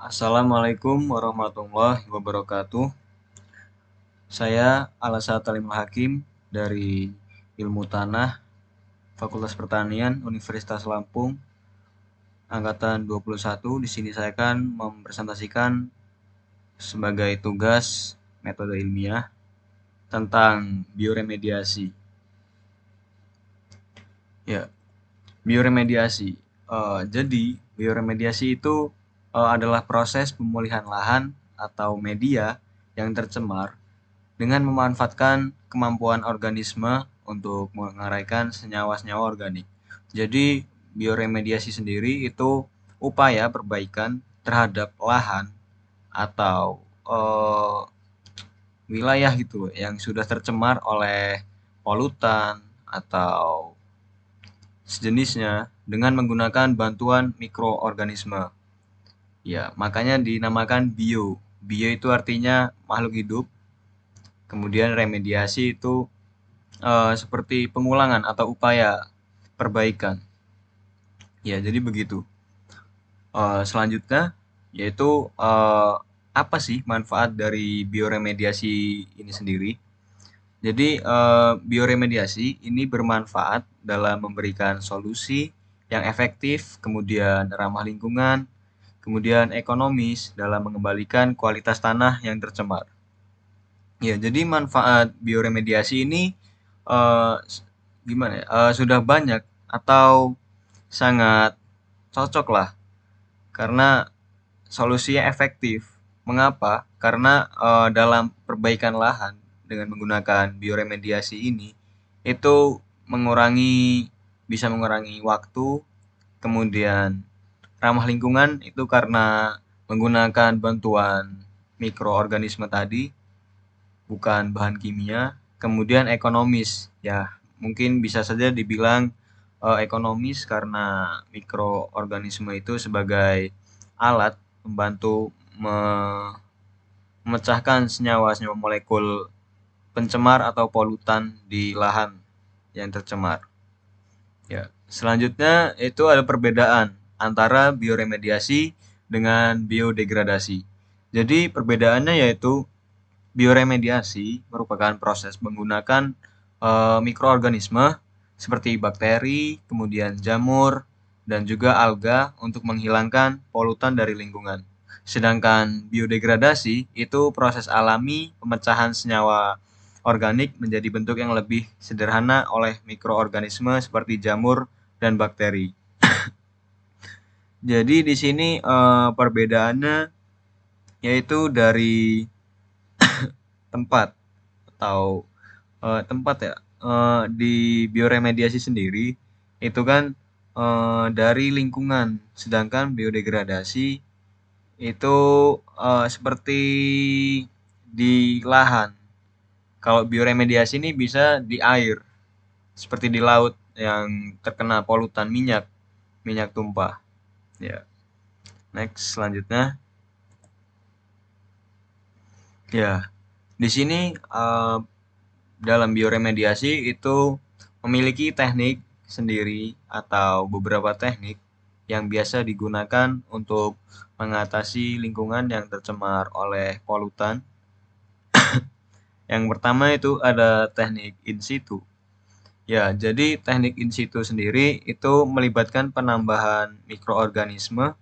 Assalamualaikum warahmatullahi wabarakatuh. Saya Al-Asad Talimul Hakim dari Ilmu Tanah, Fakultas Pertanian, Universitas Lampung, angkatan 21. Di sini saya akan mempresentasikan sebagai tugas metode ilmiah tentang bioremediasi. Ya, bioremediasi. Jadi, bioremediasi itu adalah proses pemulihan lahan atau media yang tercemar dengan memanfaatkan kemampuan organisme untuk mengeraikan senyawa-senyawa organik. Jadi, bioremediasi sendiri itu upaya perbaikan terhadap lahan atau wilayah gitu yang sudah tercemar oleh polutan atau sejenisnya dengan menggunakan bantuan mikroorganisme. Ya, makanya dinamakan bio. Bio itu artinya makhluk hidup. Kemudian remediasi itu seperti pengulangan atau upaya perbaikan. Ya, jadi begitu. Selanjutnya yaitu apa sih manfaat dari bioremediasi ini sendiri? Jadi bioremediasi ini bermanfaat dalam memberikan solusi yang efektif, kemudian ramah lingkungan, kemudian ekonomis dalam mengembalikan kualitas tanah yang tercemar. Ya, jadi manfaat bioremediasi ini eh, gimana ya? Sudah banyak atau sangat cocok lah karena solusinya efektif. Mengapa? Karena dalam perbaikan lahan dengan menggunakan bioremediasi ini itu bisa mengurangi waktu, kemudian ramah lingkungan itu karena menggunakan bantuan mikroorganisme tadi, bukan bahan kimia. Kemudian ekonomis, ya mungkin bisa saja dibilang ekonomis karena mikroorganisme itu sebagai alat membantu memecahkan senyawa-senyawa molekul pencemar atau polutan di lahan yang tercemar. Ya, selanjutnya itu ada perbedaan antara bioremediasi dengan biodegradasi. Jadi perbedaannya yaitu bioremediasi merupakan proses menggunakan mikroorganisme seperti bakteri, kemudian jamur, dan juga alga untuk menghilangkan polutan dari lingkungan. Sedangkan biodegradasi itu proses alami pemecahan senyawa organik menjadi bentuk yang lebih sederhana oleh mikroorganisme seperti jamur dan bakteri. Jadi di sini perbedaannya yaitu dari tempat atau tempat ya, di bioremediasi sendiri itu kan dari lingkungan, sedangkan biodegradasi itu seperti di lahan. Kalau bioremediasi ini bisa di air, seperti di laut yang terkena polutan minyak, minyak tumpah. Ya, next selanjutnya. Ya, di sini dalam bioremediasi itu memiliki teknik sendiri atau beberapa teknik yang biasa digunakan untuk mengatasi lingkungan yang tercemar oleh polutan. Yang pertama itu ada teknik in situ. Ya, jadi teknik in situ sendiri itu melibatkan penambahan mikroorganisme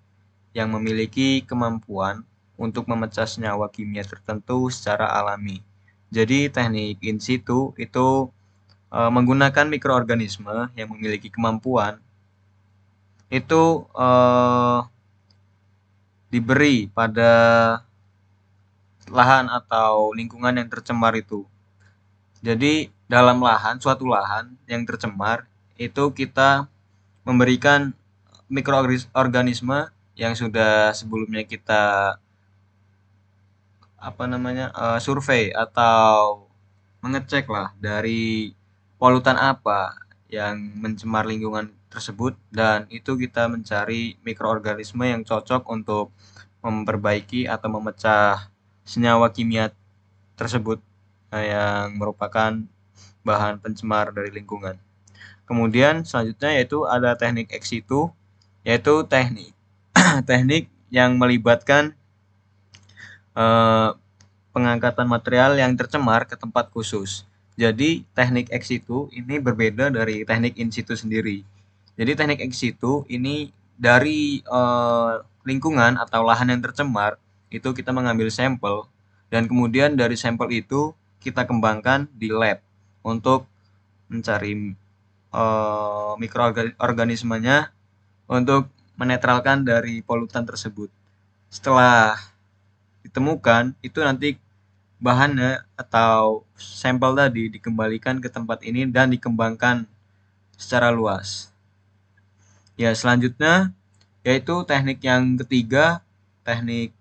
yang memiliki kemampuan untuk memecah senyawa kimia tertentu secara alami. Jadi teknik in situ itu menggunakan mikroorganisme yang memiliki kemampuan itu diberi pada lahan atau lingkungan yang tercemar itu. Jadi dalam suatu lahan yang tercemar itu kita memberikan mikroorganisme yang sudah sebelumnya kita survei atau mengecek lah dari polutan apa yang mencemar lingkungan tersebut, dan itu kita mencari mikroorganisme yang cocok untuk memperbaiki atau memecah senyawa kimia tersebut yang merupakan bahan pencemar dari lingkungan. Kemudian selanjutnya yaitu ada teknik ex situ, yaitu teknik teknik yang melibatkan pengangkatan material yang tercemar ke tempat khusus. Jadi teknik ex situ ini berbeda dari teknik in situ sendiri. Jadi teknik ex situ ini dari lingkungan atau lahan yang tercemar itu kita mengambil sampel dan kemudian dari sampel itu kita kembangkan di lab untuk mencari mikroorganismenya untuk menetralkan dari polutan tersebut. Setelah ditemukan, itu nanti bahannya atau sampel tadi dikembalikan ke tempat ini dan dikembangkan secara luas. Ya, selanjutnya yaitu teknik yang ketiga, teknik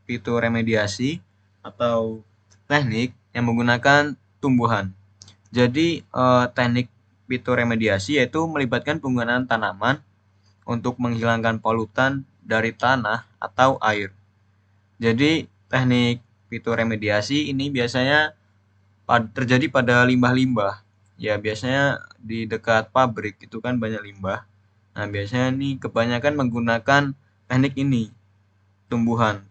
fitoremediasi atau teknik yang menggunakan tumbuhan. Jadi, teknik fitoremediasi yaitu melibatkan penggunaan tanaman untuk menghilangkan polutan dari tanah atau air. Jadi, teknik fitoremediasi ini biasanya terjadi pada limbah-limbah. Ya, biasanya di dekat pabrik itu kan banyak limbah. Nah, biasanya nih kebanyakan menggunakan teknik ini, tumbuhan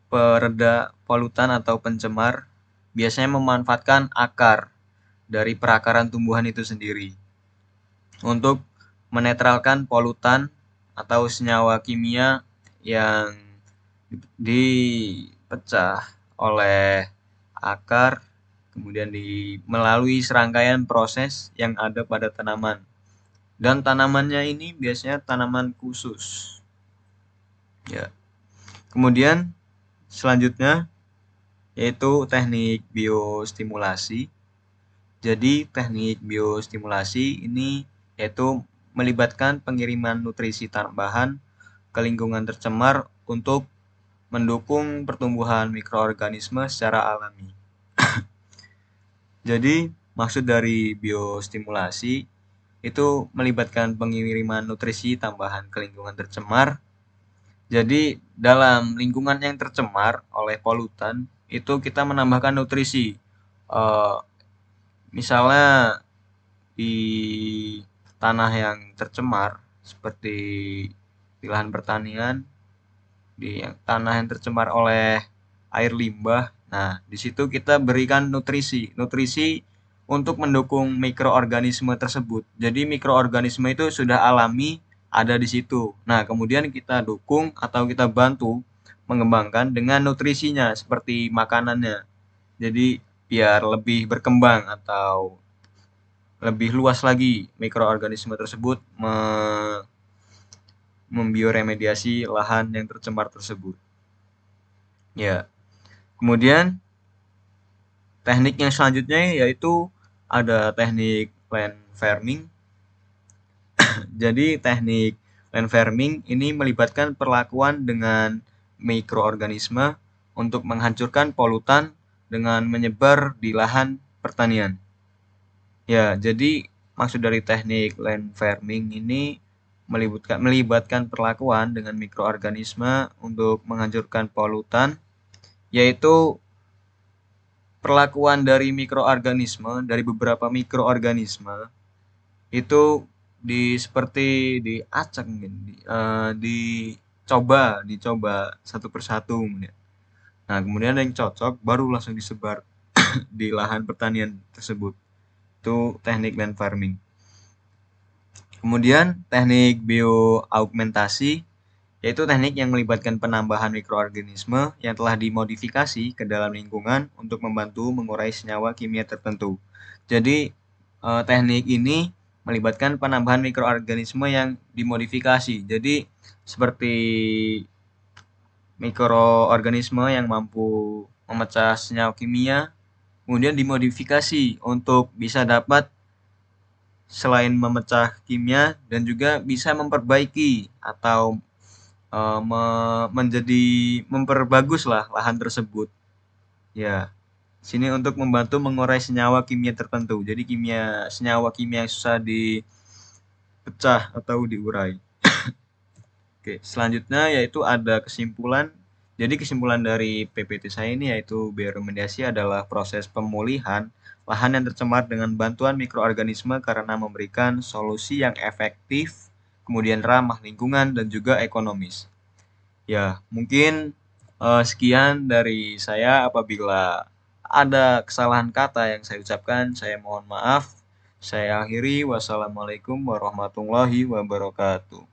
pereda polutan atau pencemar biasanya memanfaatkan akar dari perakaran tumbuhan itu sendiri untuk menetralkan polutan atau senyawa kimia yang dipecah oleh akar kemudian melalui serangkaian proses yang ada pada tanaman. Dan tanamannya ini biasanya tanaman khusus. Ya. Kemudian selanjutnya yaitu teknik biostimulasi. Jadi teknik biostimulasi ini yaitu melibatkan pengiriman nutrisi tambahan ke lingkungan tercemar untuk mendukung pertumbuhan mikroorganisme secara alami. Jadi, maksud dari biostimulasi itu melibatkan pengiriman nutrisi tambahan ke lingkungan tercemar. Jadi, dalam lingkungan yang tercemar oleh polutan, itu kita menambahkan nutrisi. Eh, Misalnya di tanah yang tercemar, seperti di lahan pertanian, di tanah yang tercemar oleh air limbah. Nah, di situ kita berikan nutrisi untuk mendukung mikroorganisme tersebut. Jadi mikroorganisme itu sudah alami ada di situ. Nah, kemudian kita dukung atau kita bantu mengembangkan dengan nutrisinya seperti makanannya. Jadi biar lebih berkembang atau lebih luas lagi mikroorganisme tersebut membioremediasi lahan yang tercemar tersebut. Ya. Kemudian teknik yang selanjutnya yaitu ada teknik land farming. Jadi teknik land farming ini melibatkan perlakuan dengan mikroorganisme untuk menghancurkan polutan dengan menyebar di lahan pertanian. Ya, jadi maksud dari teknik land farming ini melibatkan perlakuan dengan mikroorganisme untuk menghancurkan polutan, yaitu perlakuan dari beberapa mikroorganisme itu seperti diacak mungkin, dicoba satu persatu kemudian. Nah, kemudian yang cocok baru langsung disebar di lahan pertanian tersebut. Itu teknik land farming. Kemudian teknik bioaugmentasi yaitu teknik yang melibatkan penambahan mikroorganisme yang telah dimodifikasi ke dalam lingkungan untuk membantu mengurai senyawa kimia tertentu. Jadi teknik ini melibatkan penambahan mikroorganisme yang dimodifikasi. Jadi seperti mikroorganisme yang mampu memecah senyawa kimia kemudian dimodifikasi untuk bisa dapat selain memecah kimia dan juga bisa memperbaiki atau menjadi memperbagus lah lahan tersebut. Ya, sini untuk membantu mengurai senyawa kimia tertentu. Jadi senyawa kimia yang susah dipecah atau diurai. Oke, selanjutnya yaitu ada kesimpulan. Jadi kesimpulan dari PPT saya ini yaitu bioremediasi adalah proses pemulihan lahan yang tercemar dengan bantuan mikroorganisme karena memberikan solusi yang efektif kemudian ramah lingkungan dan juga ekonomis. Ya, mungkin sekian dari saya. Apabila ada kesalahan kata yang saya ucapkan, saya mohon maaf. Saya akhiri. Wassalamualaikum warahmatullahi wabarakatuh.